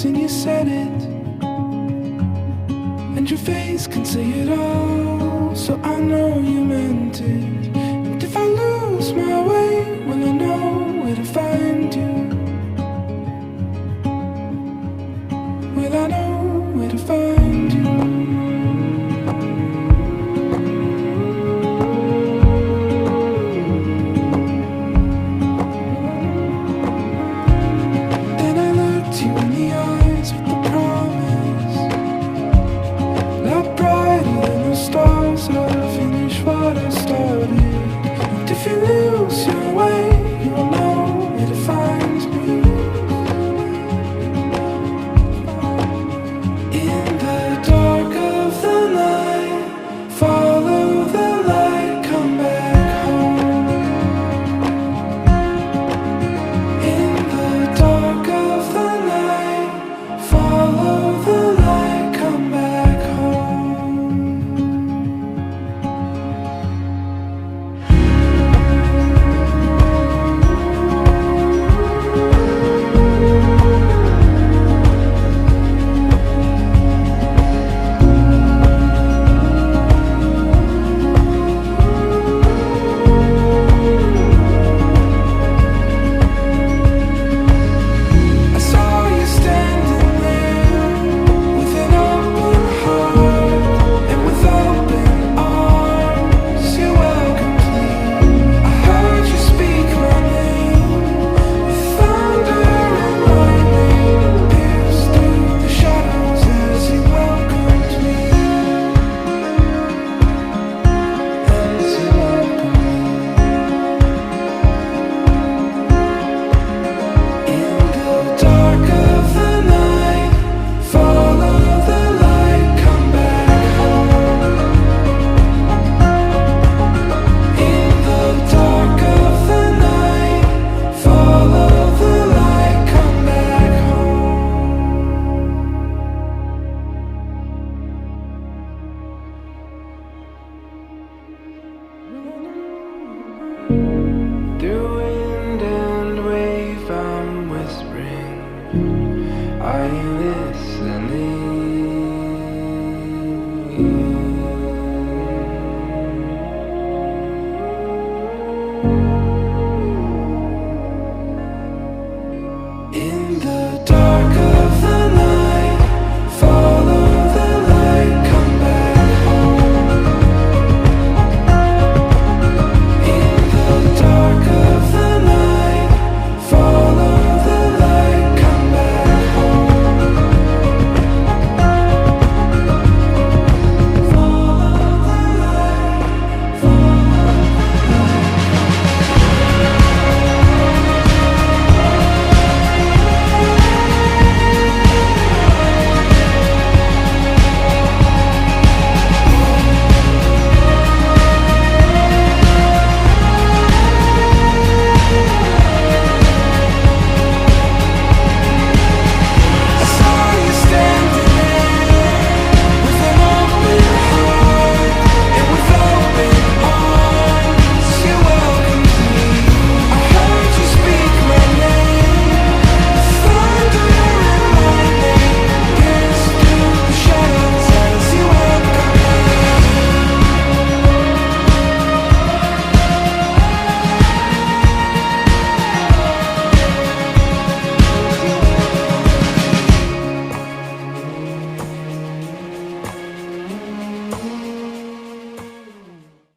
And you said it, and your face can say it all, so I know you meant it. And if I lose my way, will I know where to find you? Will I know where to find you? Stars, I'll finish what I started. And if you